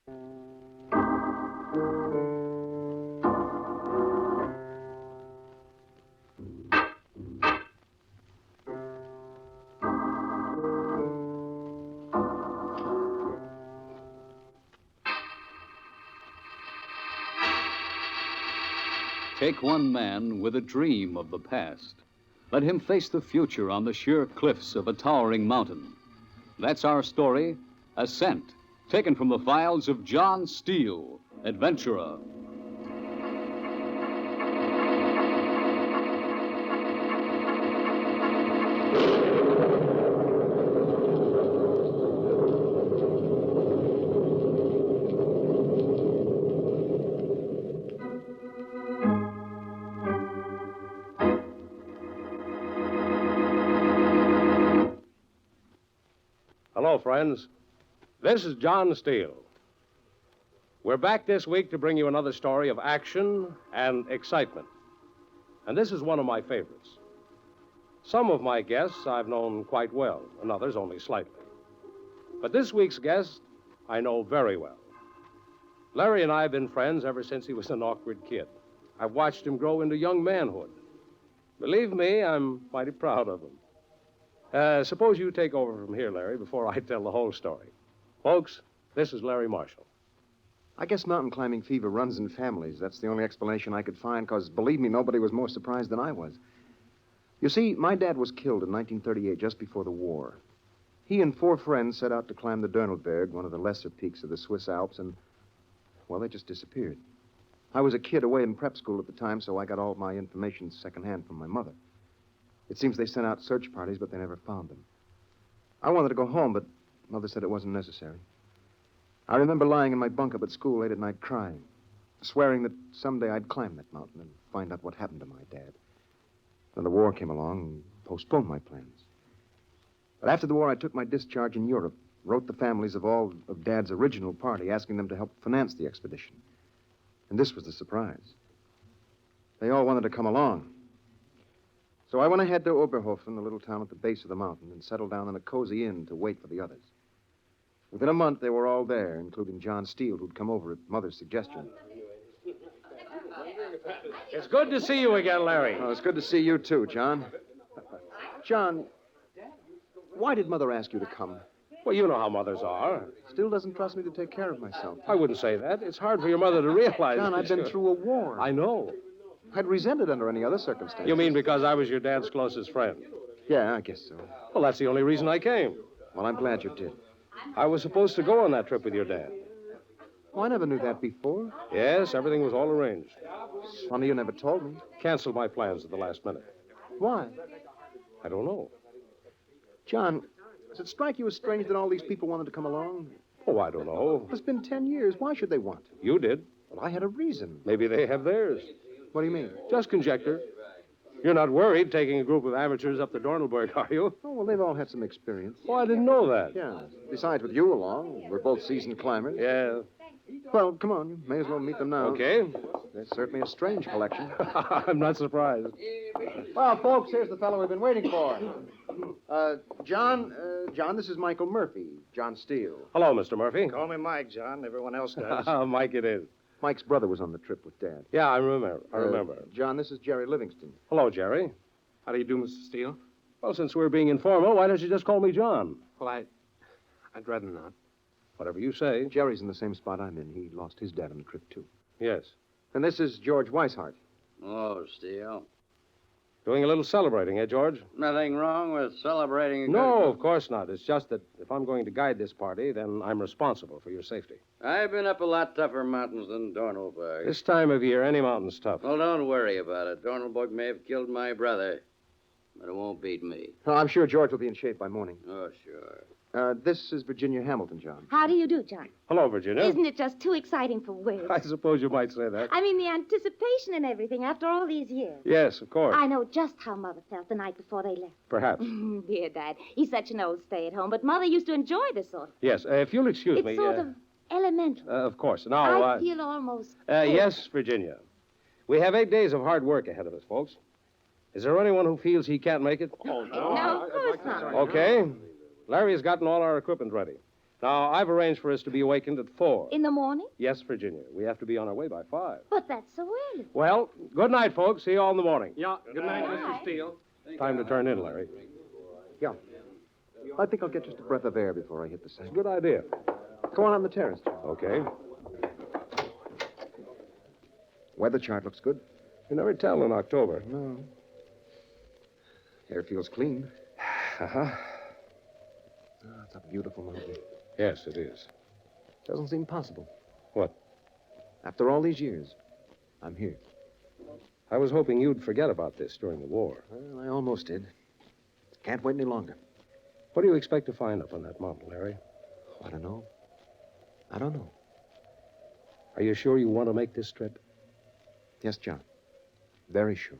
Take one man with a dream of the past. Let him face the future on the sheer cliffs of a towering mountain. That's our story, Ascent, taken from the files of John Steele, adventurer. Hello, friends. This is John Steele. We're back this week to bring you another story of action and excitement. And this is one of my favorites. Some of my guests I've known quite well, and others only slightly. But this week's guest I know very well. Larry and I have been friends ever since he was an awkward kid. I've watched him grow into young manhood. Believe me, I'm mighty proud of him. Suppose you take over from here, Larry, before I tell the whole story. Folks, this is Larry Marshall. I guess mountain climbing fever runs in families. That's the only explanation I could find, because, believe me, nobody was more surprised than I was. You see, my dad was killed in 1938, just before the war. He and 4 friends set out to climb the Dörnelberg, one of the lesser peaks of the Swiss Alps, and, well, they just disappeared. I was a kid away in prep school at the time, so I got all my information secondhand from my mother. It seems they sent out search parties, but they never found them. I wanted to go home, but Mother said it wasn't necessary. I remember lying in my bunk up at school late at night crying, swearing that someday I'd climb that mountain and find out what happened to my dad. Then the war came along and postponed my plans. But after the war, I took my discharge in Europe, wrote the families of all of Dad's original party, asking them to help finance the expedition. And this was the surprise. They all wanted to come along. So I went ahead to Oberhofen, the little town at the base of the mountain, and settled down in a cozy inn to wait for the others. Within a month, they were all there, including John Steele, who'd come over at Mother's suggestion. It's good to see you again, Larry. Oh, it's good to see you, too, John. John, why did Mother ask you to come? Well, you know how mothers are. Still doesn't trust me to take care of myself. I wouldn't say that. It's hard for your mother to realize. John, I've been through a war. I know. I'd resent it under any other circumstances. You mean because I was your dad's closest friend? Yeah, I guess so. Well, that's the only reason I came. Well, I'm glad you did. I was supposed to go on that trip with your dad. Oh, I never knew that before. Yes, everything was all arranged. It's funny you never told me. Canceled my plans at the last minute. Why? I don't know. John, does it strike you as strange that all these people wanted to come along? Oh, I don't know. It's been 10 years. Why should they want to? You did. Well, I had a reason. Maybe they have theirs. What do you mean? Just conjecture. You're not worried taking a group of amateurs up the Dornelberg, are you? Oh, well, they've all had some experience. Oh, I didn't know that. Yeah. Besides, with you along, we're both seasoned climbers. Yeah. Well, come on. You may as well meet them now. Okay. There's certainly a strange collection. I'm not surprised. Well, folks, here's the fellow we've been waiting for. John, this is Michael Murphy, John Steele. Hello, Mr. Murphy. Call me Mike, John. Everyone else does. Mike it is. Mike's brother was on the trip with Dad. Yeah, I remember. John, this is Jerry Livingston. Hello, Jerry. How do you do, Mr. Steele? Well, since we're being informal, why don't you just call me John? Well, I'd rather not. Whatever you say. Jerry's in the same spot I'm in. He lost his dad on the trip, too. Yes. And this is George Weishart. Oh, Steele. Doing a little celebrating, eh, George? Nothing wrong with celebrating a No, good... of course not. It's just that if I'm going to guide this party, then I'm responsible for your safety. I've been up a lot tougher mountains than Dornelberg. This time of year, any mountain's tough. Well, don't worry about it. Dornelberg may have killed my brother, but it won't beat me. Oh, I'm sure George will be in shape by morning. Oh, sure. This is Virginia Hamilton, John. How do you do, John? Hello, Virginia. Isn't it just too exciting for words? I suppose you might say that. I mean, the anticipation and everything after all these years. Yes, of course. I know just how Mother felt the night before they left. Perhaps. Dear Dad, he's such an old stay-at-home, but Mother used to enjoy this sort of... Yes, if you'll excuse It's me. sort of elemental. Of course. Now, I feel almost... yes, Virginia. We have 8 days of hard work ahead of us, folks. Is there anyone who feels he can't make it? No, of course not. Okay. Larry has gotten all our equipment ready. Now, I've arranged for us to be awakened at 4. In the morning? Yes, Virginia. We have to be on our way by 5. But that's so early. Well, good night, folks. See you all in the morning. Yeah, good night, Good night. Mr. Steele. Time to turn in, Larry. Yeah. I think I'll get just a breath of air before I hit the sand. Good idea. Go on the terrace. Okay. Weather chart looks good. You never tell in October. No. Air feels clean. Uh-huh. Oh, it's a beautiful mountain. Yes, it is. Doesn't seem possible. What? After all these years, I'm here. I was hoping you'd forget about this during the war. Well, I almost did. Can't wait any longer. What do you expect to find up on that mountain, Larry? Oh, I don't know. I don't know. Are you sure you want to make this trip? Yes, John. Very sure.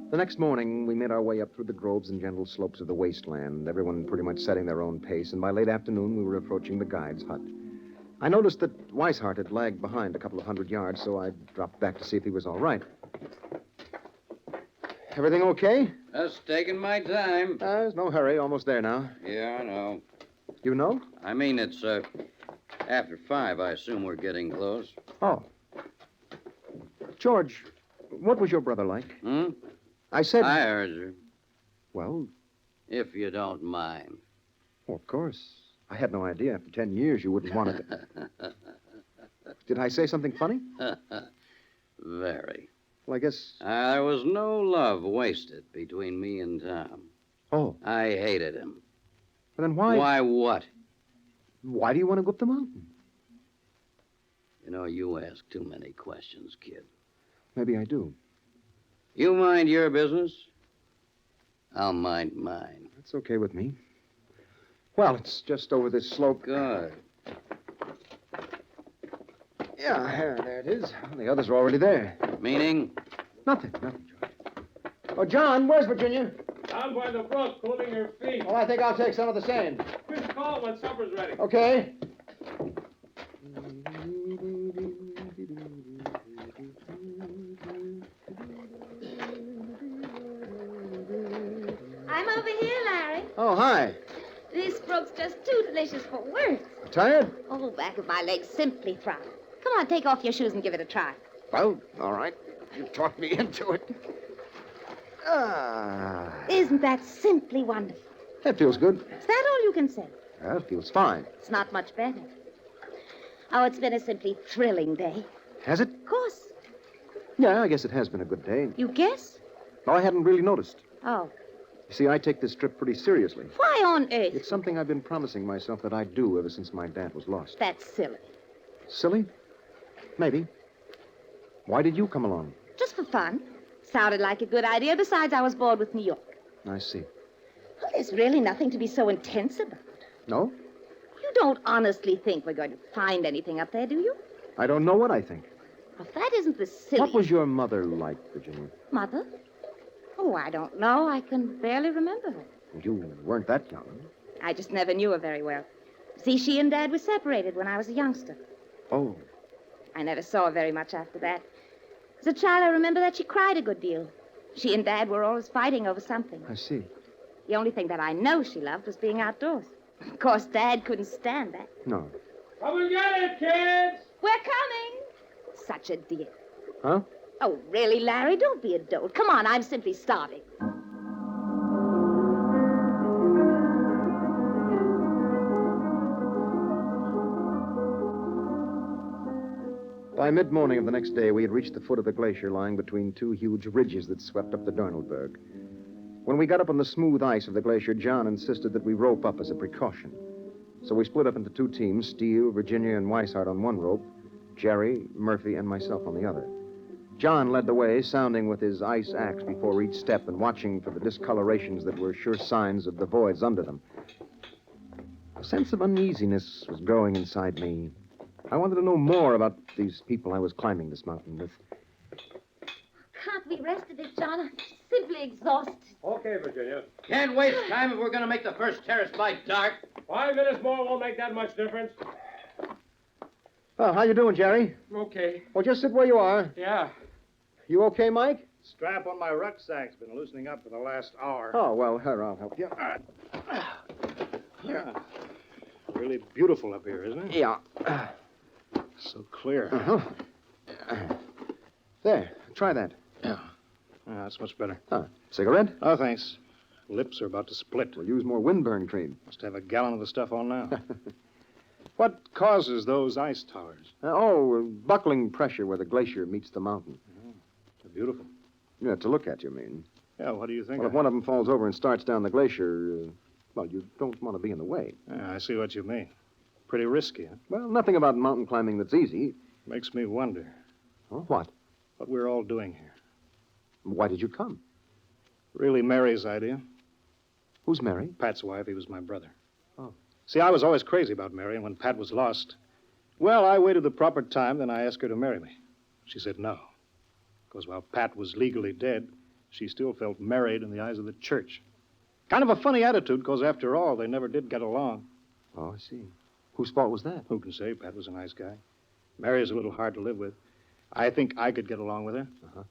The next morning, we made our way up through the groves and gentle slopes of the wasteland, everyone pretty much setting their own pace, and by late afternoon, we were approaching the guide's hut. I noticed that Weishart had lagged behind a couple of 100 yards, so I dropped back to see if he was all right. Everything okay? Just taking my time. There's no hurry. Almost there now. Yeah, I know. You know? I mean, it's, after 5. I assume we're getting close. Oh. George, what was your brother like? Hmm? I said... I heard you. Well, If you don't mind. of course. I had no idea. After 10 years, you wouldn't want it. Did I say something funny? Very. Well, I guess... There was no love wasted between me and Tom. Oh. I hated him. But then why... Why what? Why do you want to go up the mountain? You know, you ask too many questions, kid. Maybe I do. You mind your business. I'll mind mine. That's okay with me. Well, it's just over this slope. Good. Yeah, there it is. The others are already there. Meaning? Nothing, George. Oh, John, where's Virginia? Down by the brook, cooling her feet. Oh, I think I'll take some of the sand. Just call when supper's ready. Okay. I'm over here, Larry. Oh, hi. This brook's just too delicious for words. Tired? Oh, back of my legs simply throb. Come on, take off your shoes and give it a try. Well, all right. You talked me into it. Ah. Isn't that simply wonderful? That feels good. Is that all you can say? Well, it feels fine. It's not much better. Oh, it's been a simply thrilling day. Has it? Of course. Yeah, I guess it has been a good day. You guess? No, I hadn't really noticed. Oh. You see, I take this trip pretty seriously. Why on earth? It's something I've been promising myself that I'd do ever since my dad was lost. That's silly. Silly? Maybe. Why did you come along? Just for fun. Sounded like a good idea. Besides, I was bored with New York. I see. Well, there's really nothing to be so intense about. No? You don't honestly think we're going to find anything up there, do you? I don't know what I think. Well, if that isn't the silly... What was your mother like, Virginia? Mother? Oh, I don't know. I can barely remember her. You weren't that young. I just never knew her very well. See, she and Dad were separated when I was a youngster. Oh. I never saw her very much after that. As a child, I remember that she cried a good deal. She and Dad were always fighting over something. I see. The only thing that I know she loved was being outdoors. Of course, Dad couldn't stand that. No. Come and get it, kids! We're coming! Such a dear. Huh? Oh, really, Larry? Don't be a dolt. Come on, I'm simply starving. By mid-morning of the next day, we had reached the foot of the glacier lying between two huge ridges that swept up the Dornelberg. When we got up on the smooth ice of the glacier, John insisted that we rope up as a precaution. So we split up into two teams, Steele, Virginia, and Weishart on one rope, Jerry, Murphy, and myself on the other. John led the way, sounding with his ice axe before each step and watching for the discolorations that were sure signs of the voids under them. A sense of uneasiness was growing inside me. I wanted to know more about these people I was climbing this mountain with. Can't we rest a bit, John? I'm simply exhausted. Okay, Virginia. Can't waste time if we're going to make the first terrace by dark. 5 minutes more won't make that much difference. Well, how you doing, Jerry? Okay. Well, just sit where you are. Yeah. You okay, Mike? Strap on my rucksack's been loosening up for the last hour. Oh, well, here, I'll help you. Yeah. Really beautiful up here, isn't it? Yeah. So clear. There, try that. Yeah, that's much better. Cigarette? Oh, thanks. Lips are about to split. We'll use more windburn cream. Must have a gallon of the stuff on now. What causes those ice towers? Buckling pressure where the glacier meets the mountain. They're beautiful. Yeah, to look at, you mean. Yeah, what do you think? Well, if one of them falls over and starts down the glacier, you don't want to be in the way. Yeah, I see what you mean. Pretty risky, huh? Well, nothing about mountain climbing that's easy. Makes me wonder Oh, what? what we're all doing here. Why did you come? Really Mary's idea. Who's Mary? Pat's wife, he was my brother. Oh. See, I was always crazy about Mary, and when Pat was lost, well, I waited the proper time, then I asked her to marry me. She said no. Because while Pat was legally dead, she still felt married in the eyes of the church. Kind of a funny attitude, because after all, they never did get along. Oh, I see. Whose fault was that? Who can say? Pat was a nice guy. Mary's a little hard to live with. I think I could get along with her. Uh-huh.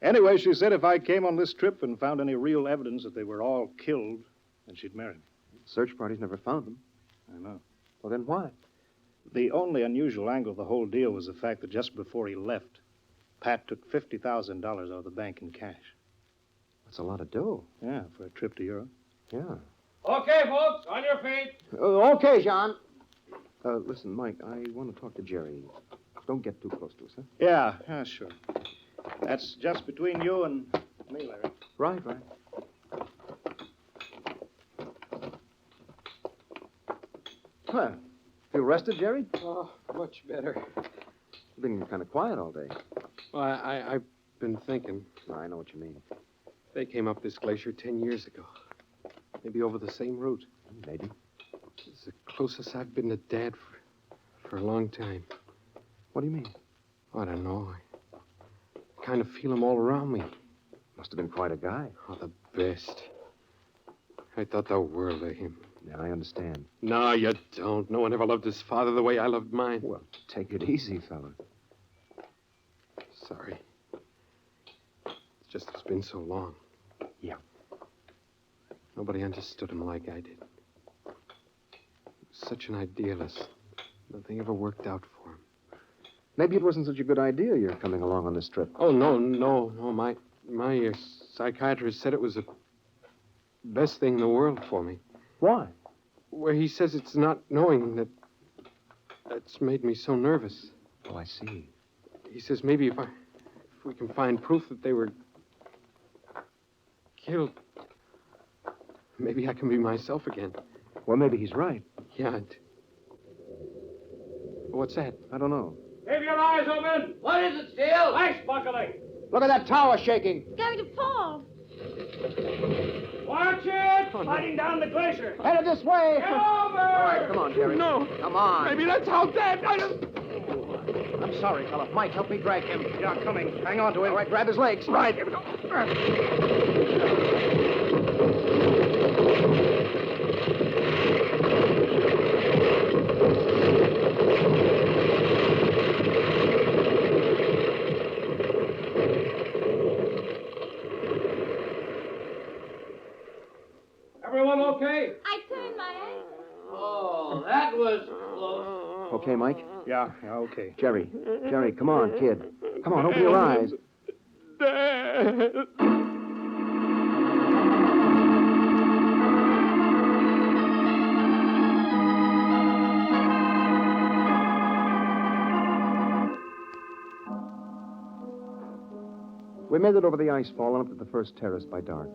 Anyway, she said if I came on this trip and found any real evidence that they were all killed, then she'd marry me. Search parties never found them. I know. Well, then why? The only unusual angle of the whole deal was the fact that just before he left, Pat took $50,000 out of the bank in cash. That's a lot of dough. Yeah, for a trip to Europe. Yeah. Okay, folks, on your feet. Okay, John. Listen, Mike, I want to talk to Jerry. Don't get too close to us, huh? Yeah, sure. That's just between you and me, Larry. Right. Well, feel rested, Jerry? Oh, much better. You've been kind of quiet all day. Well, I've been thinking. I know what you mean. They came up this glacier 10 years ago. Maybe over the same route. Maybe. It's the closest I've been to Dad for a long time. What do you mean? I don't know. I kind of feel him all around me. Must have been quite a guy. Oh, the best. I thought the world of him. Yeah, I understand. No, you don't. No one ever loved his father the way I loved mine. Well, take it easy, fella. Sorry. It's just it's been so long. Yeah. Nobody understood him like I did. He was such an idealist. Nothing ever worked out for him. Maybe it wasn't such a good idea you're coming along on this trip. Oh, no. My psychiatrist said it was the best thing in the world for me. Why? Where he says it's not knowing that's made me so nervous. Oh, I see. He says maybe if we can find proof that they were killed, maybe I can be myself again. Well, maybe he's right. Yeah. What's that? I don't know. Keep your eyes open. What is it, Steele? Ice buckling. Look at that tower shaking. It's going to fall. Watch it. Sliding down the glacier. Headed this way. Get over. All right, come on, Jerry. No. Come on. Maybe that's how Dad... I'm sorry, fella. Mike, help me drag him. Yeah, coming. Hang on to him. All right, grab his legs. Right. Here we go. Everyone okay? I turned my ankle. Oh, that was close. Okay, Mike. Yeah, okay. Jerry, come on, kid. Come on, open your eyes. Dad. We made it over the ice fall and up to the first terrace by dark.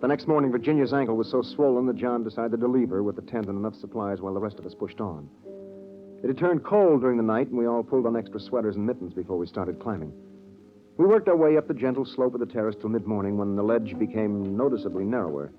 The next morning, Virginia's ankle was so swollen that John decided to leave her with the tent and enough supplies while the rest of us pushed on. It had turned cold during the night, and we all pulled on extra sweaters and mittens before we started climbing. We worked our way up the gentle slope of the terrace till mid-morning when the ledge became noticeably narrower.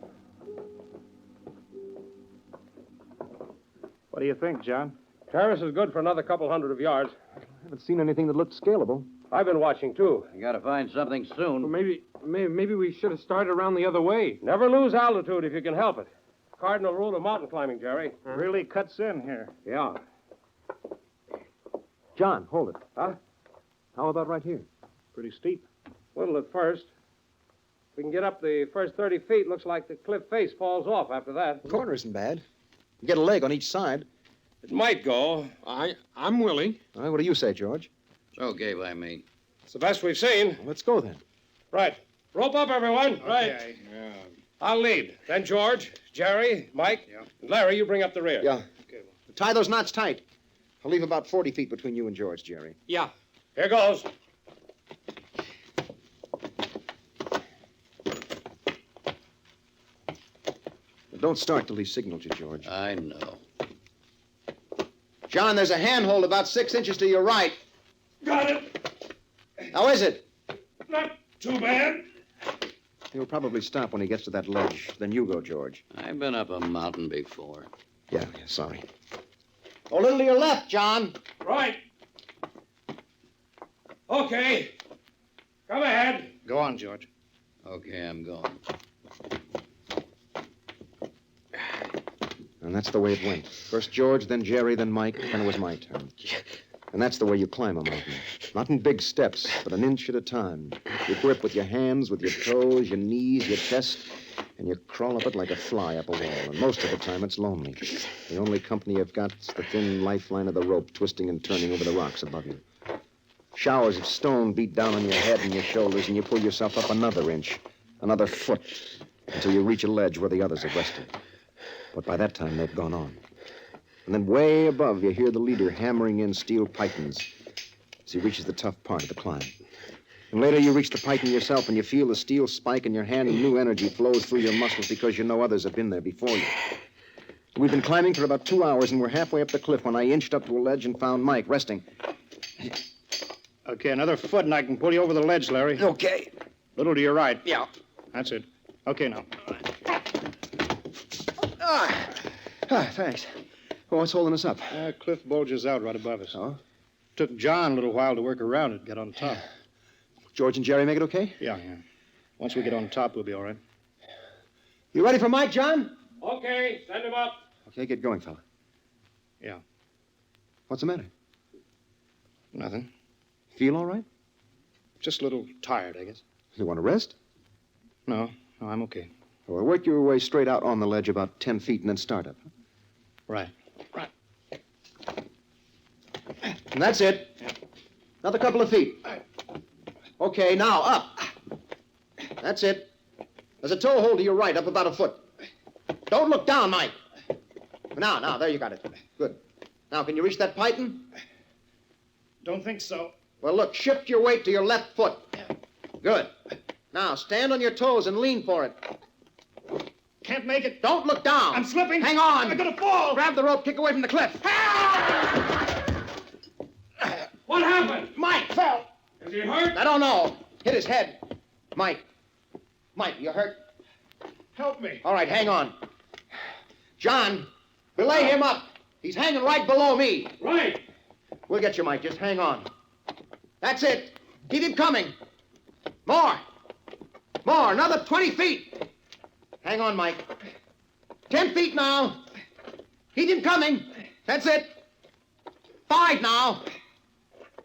What do you think, John? Terrace is good for another couple hundred of yards. I haven't seen anything that looked scalable. I've been watching, too. You gotta find something soon. Well, maybe we should have started around the other way. Never lose altitude if you can help it. Cardinal rule of mountain climbing, Jerry. Really cuts in here. Yeah. John, hold it. Huh? How about right here? Pretty steep. Little at first. If we can get up the first 30 feet, looks like the cliff face falls off after that. The corner isn't bad. You get a leg on each side. It might go. I'm willing. All right, what do you say, George? It's okay by me. It's the best we've seen. Well, let's go then. Right. Rope up, everyone. Right. Yeah. I'll lead. Then George, Jerry, Mike, and Larry, you bring up the rear. Yeah. Okay. Tie those knots tight. I'll leave about 40 feet between you and George, Jerry. Yeah. Here goes. Don't start till he signals you, George. I know. John, there's a handhold about 6 inches to your right. Got it. How is it? Not too bad. He'll probably stop when he gets to that ledge. Then you go, George. I've been up a mountain before. Yeah, sorry. A little to your left, John. Right. Okay. Come ahead. Go on, George. Okay, I'm going. And that's the way it went. First George, then Jerry, then Mike, then it was my turn. And that's the way you climb a mountain. Not in big steps, but an inch at a time. You grip with your hands, with your toes, your knees, your chest, and you crawl up it like a fly up a wall. And most of the time, it's lonely. The only company you've got's the thin lifeline of the rope twisting and turning over the rocks above you. Showers of stone beat down on your head and your shoulders, and you pull yourself up another inch, another foot, until you reach a ledge where the others have rested. But by that time, they've gone on. And then way above, you hear the leader hammering in steel pythons as he reaches the tough part of the climb. And later, you reach the python yourself, and you feel the steel spike in your hand, and new energy flows through your muscles because you know others have been there before you. We've been climbing for about 2 hours, and we're halfway up the cliff when I inched up to a ledge and found Mike resting. Okay, another foot and I can pull you over the ledge, Larry. Okay. Little to your right. Yeah. That's it. Okay, now. Thanks. Oh, what's holding us up? Cliff bulges out right above us. Oh? Took John a little while to work around it, get on top. George and Jerry make it okay? Yeah. Once we get on top, we'll be all right. You ready for Mike, John? Okay, send him up. Okay, get going, fella. Yeah. What's the matter? Nothing. Feel all right? Just a little tired, I guess. You want to rest? No, I'm okay. Well, work your way straight out on the ledge about 10 feet and then start up. Right. And that's it. Another couple of feet. Okay, now up. That's it. There's a toe hold to your right, up about a foot. Don't look down, Mike. Now, there you got it. Good. Now, can you reach that python? Don't think so. Well, look, shift your weight to your left foot. Good. Now, stand on your toes and lean for it. Can't make it. Don't look down. I'm slipping. Hang on. I'm gonna fall. Grab the rope, kick away from the cliff. What happened? Mike fell. Is he hurt? I don't know. Hit his head. Mike, you hurt? Help me. All right, hang on. John, belay him up. He's hanging right below me. Right. We'll get you, Mike. Just hang on. That's it. Keep him coming. More. Another 20 feet. Hang on, Mike. 10 feet now. Keep him coming. That's it. 5 now.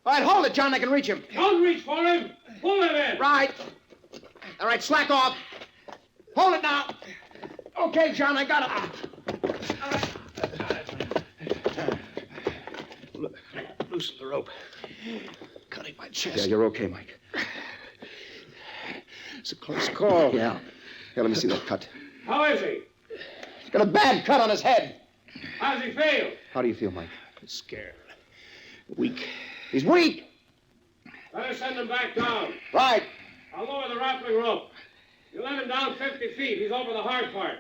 All right, hold it, John. I can reach him. Don't reach for him. Pull him in. Right. All right, slack off. Hold it now. Okay, John, I got it. Loosen the rope. Cutting my chest. Yeah, you're okay, Mike. It's a close call. Yeah. Here, let me see that cut. How is he? He's got a bad cut on his head. How does he feel? How do you feel, Mike? Scared. Weak. He's weak. Better send him back down. Right. I'll lower the rappling rope. You let him down 50 feet. He's over the hard part.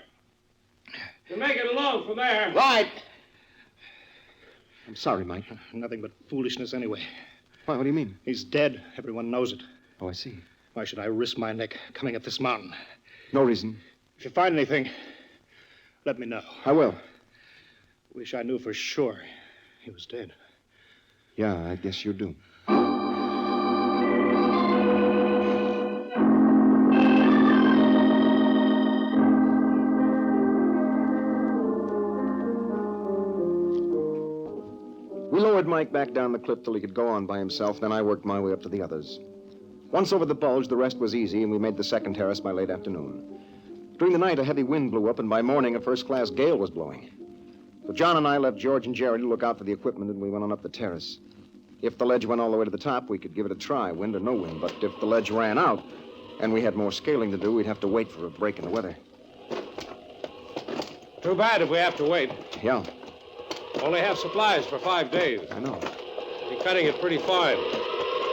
You make it alone from there. Right. I'm sorry, Mike. Nothing but foolishness anyway. Why, what do you mean? He's dead. Everyone knows it. Oh, I see. Why should I risk my neck coming up this mountain? No reason. If you find anything, let me know. I will. Wish I knew for sure he was dead. Yeah, I guess you do. We lowered Mike back down the cliff till he could go on by himself, then I worked my way up to the others. Once over the bulge, the rest was easy, and we made the second terrace by late afternoon. During the night, a heavy wind blew up, and by morning, a first-class gale was blowing. So John and I left George and Jerry to look out for the equipment, and we went on up the terrace. If the ledge went all the way to the top, we could give it a try, wind or no wind. But if the ledge ran out, and we had more scaling to do, we'd have to wait for a break in the weather. Too bad if we have to wait. Yeah, Only have supplies for 5 days. I know. Be cutting it pretty fine.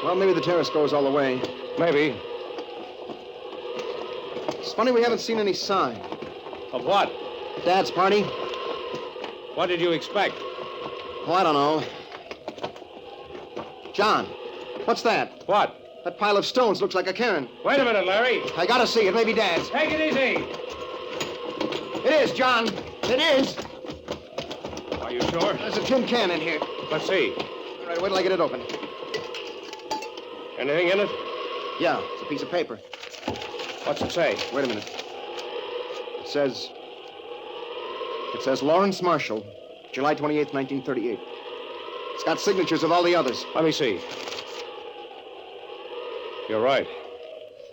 Well, maybe the terrace goes all the way. Maybe. It's funny we haven't seen any sign. Of what? Dad's party? What did you expect? Oh, I don't know. John, what's that? What? That pile of stones looks like a cairn. Wait a minute, Larry. I gotta see it. Maybe Dad's. Take it easy. It is, John. It is. Are you sure? There's a tin can in here. Let's see. All right, wait till I get it open. Anything in it? Yeah, it's a piece of paper. What's it say? Wait a minute. It says Lawrence Marshall, July 28th, 1938. It's got signatures of all the others. Let me see. You're right.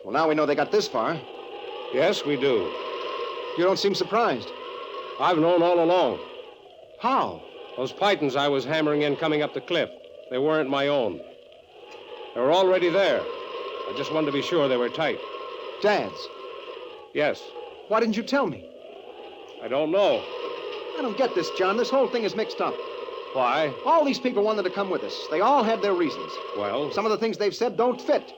Well, now we know they got this far. Yes, we do. You don't seem surprised. I've known all along. How? Those pythons I was hammering in coming up the cliff, they weren't my own. They were already there. I just wanted to be sure they were tight. Dad's. Yes. Why didn't you tell me? I don't know. I don't get this, John. This whole thing is mixed up. Why? All these people wanted to come with us. They all had their reasons. Well, Some of the things they've said don't fit.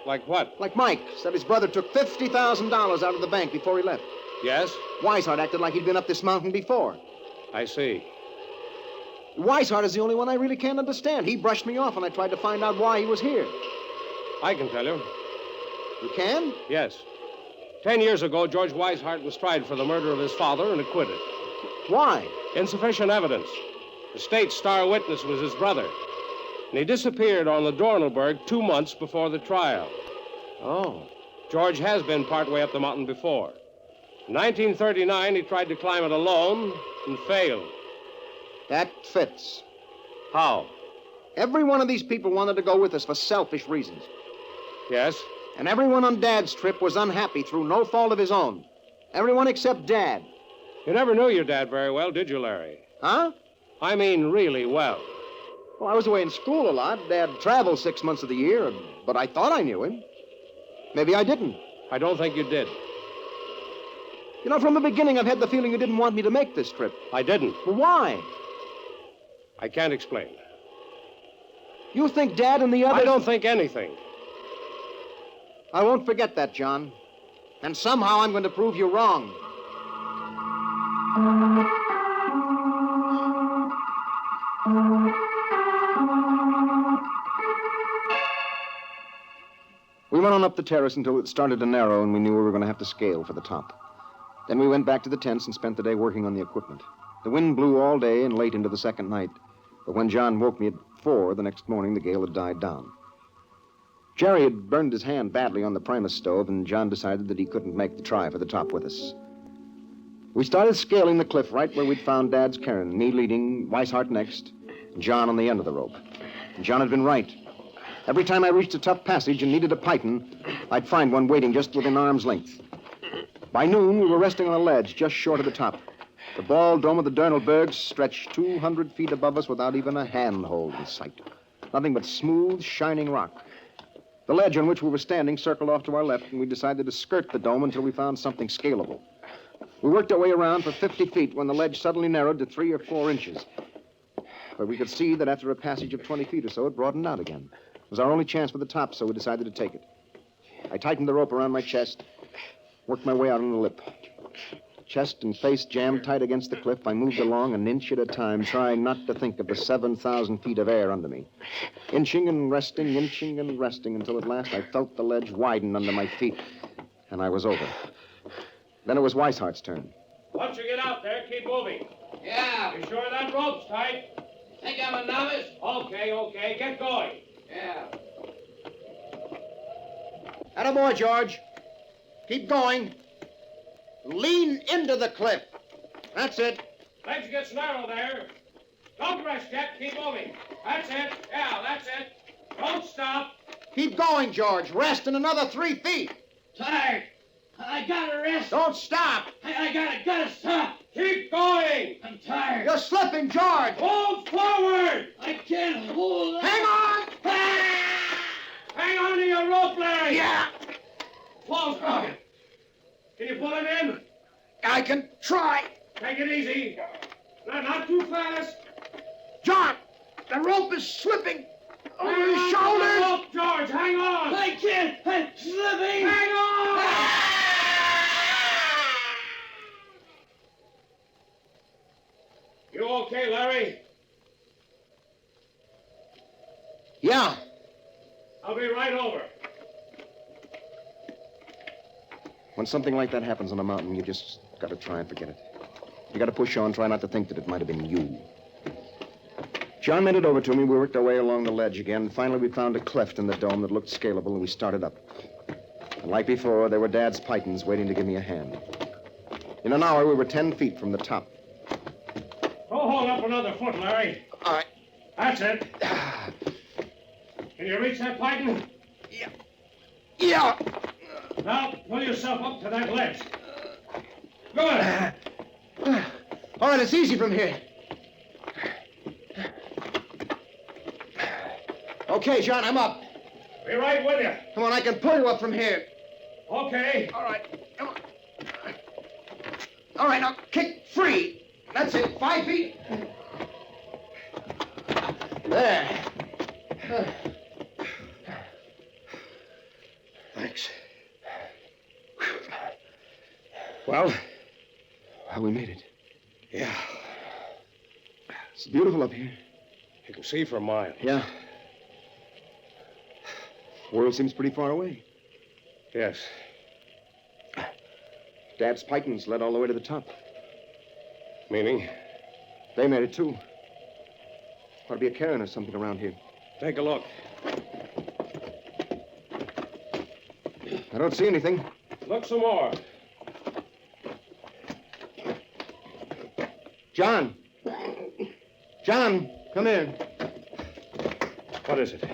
like what? Like Mike said his brother took $50,000 out of the bank before he left. Yes? Weishart acted like he'd been up this mountain before. I see. Weishart is the only one I really can't understand. He brushed me off when I tried to find out why he was here. I can tell you. You can? Yes. 10 years ago, George Weishart was tried for the murder of his father and acquitted. Why? Insufficient evidence. The state's star witness was his brother. And he disappeared on the Dornelberg 2 months before the trial. Oh. George has been partway up the mountain before. In 1939, he tried to climb it alone and failed. That fits. How? Every one of these people wanted to go with us for selfish reasons. Yes? And everyone on Dad's trip was unhappy through no fault of his own. Everyone except Dad. You never knew your dad very well, did you, Larry? Huh? I mean, really well. Well, I was away in school a lot. Dad traveled 6 months of the year, but I thought I knew him. Maybe I didn't. I don't think you did. You know, from the beginning, I've had the feeling you didn't want me to make this trip. I didn't. Well, why? I can't explain. You think Dad and the others... I don't think anything. I won't forget that, John. And somehow I'm going to prove you wrong. We went on up the terrace until it started to narrow and we knew we were going to have to scale for the top. Then we went back to the tents and spent the day working on the equipment. The wind blew all day and late into the second night. But when John woke me at 4 the next morning, the gale had died down. Jerry had burned his hand badly on the Primus stove, and John decided that he couldn't make the try for the top with us. We started scaling the cliff right where we'd found Dad's cairn, me leading, Weishart next, and John on the end of the rope. And John had been right. Every time I reached a tough passage and needed a python, I'd find one waiting just within arm's length. By noon, we were resting on a ledge just short of the top. The bald dome of the Dornelberg stretched 200 feet above us without even a handhold in sight. Nothing but smooth, shining rock. The ledge on which we were standing circled off to our left, and we decided to skirt the dome until we found something scalable. We worked our way around for 50 feet when the ledge suddenly narrowed to 3 or 4 inches. But we could see that after a passage of 20 feet or so, it broadened out again. It was our only chance for the top, so we decided to take it. I tightened the rope around my chest, worked my way out on the lip. Chest and face jammed tight against the cliff, I moved along an inch at a time, trying not to think of the 7,000 feet of air under me. Inching and resting until at last I felt the ledge widen under my feet, and I was over. Then it was Weishart's turn. Once you get out there, keep moving. Yeah. You sure that rope's tight? Think I'm a novice? Okay. Get going. Yeah. Attaboy, George. Keep going. Lean into the cliff. That's it. Legs gets narrow there. Don't rest yet. Keep moving. That's it. Yeah, that's it. Don't stop. Keep going, George. Rest in another 3 feet. Tired. I gotta rest. Don't stop. I gotta stop. Keep going. I'm tired. You're slipping, George. Move forward. I can't hold on. Hang on. Hang on to your rope, Larry. Yeah, Close, Crockett. Can you pull it in? I can try. Take it easy. Not too fast. John, the rope is slipping over Hang his on to the shoulders. rope, George. Hang on. I can't. I'm slipping. Hang on. You okay, Larry? Yeah. I'll be right over. When something like that happens on a mountain, you just got to try and forget it. You got to push on, try not to think that it might have been you. John made it over to me. We worked our way along the ledge again. Finally, we found a cleft in the dome that looked scalable, and we started up. And like before, there were Dad's pythons waiting to give me a hand. In an hour, we were 10 feet from the top. Go hold up another foot, Larry. All right. That's it. Can you reach that python? Yeah. Now, pull yourself up to that ledge. Good. All right, it's easy from here. Okay, John, I'm up. Be right with you. Come on, I can pull you up from here. Okay. All right, come on. All right, now kick free. That's it, 5 feet. There. Thanks. Well? We made it. Yeah. It's beautiful up here. You can see for miles. Yeah. The world seems pretty far away. Yes. Dad's pythons led all the way to the top. Meaning? They made it, too. Ought to be a cairn or something around here. Take a look. I don't see anything. Look some more. John! John, come here. What is it?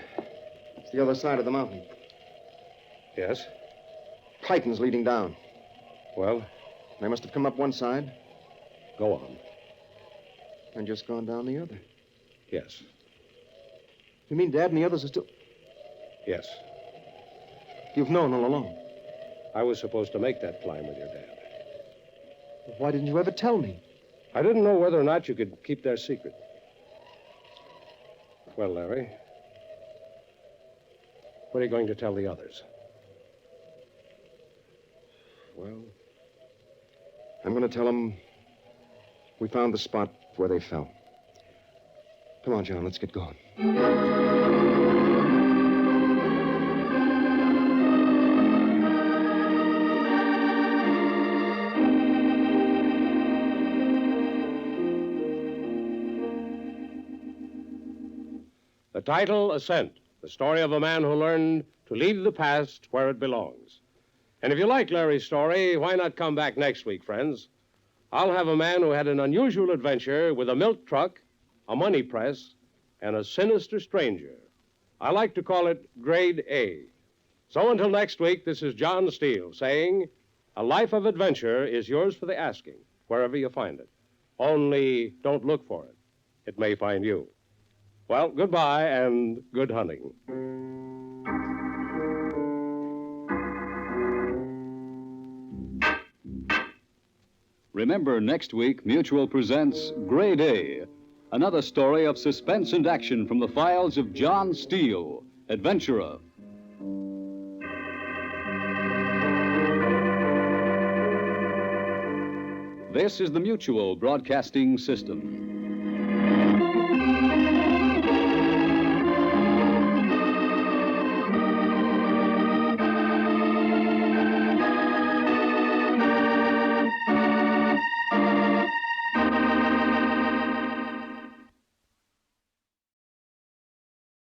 It's the other side of the mountain. Yes? Pythons leading down. Well, They must have come up one side go on. and just gone down the other. Yes. You mean Dad and the others are still... Yes. You've known all along. I was supposed to make that climb with your dad. Why didn't you ever tell me? I didn't know whether or not you could keep their secret. Well, Larry, what are you going to tell the others? Well, I'm going to tell them we found the spot where they fell. Come on, John, let's get going. The title, Ascent, the story of a man who learned to leave the past where it belongs. And if you like Larry's story, why not come back next week, friends? I'll have a man who had an unusual adventure with a milk truck, a money press, and a sinister stranger. I like to call it Grade A. So until next week, this is John Steele saying, a life of adventure is yours for the asking, wherever you find it. Only don't look for it. It may find you. Well, goodbye and good hunting. Remember, next week, Mutual presents Grade A, another story of suspense and action from the files of John Steele, adventurer. This is the Mutual Broadcasting System.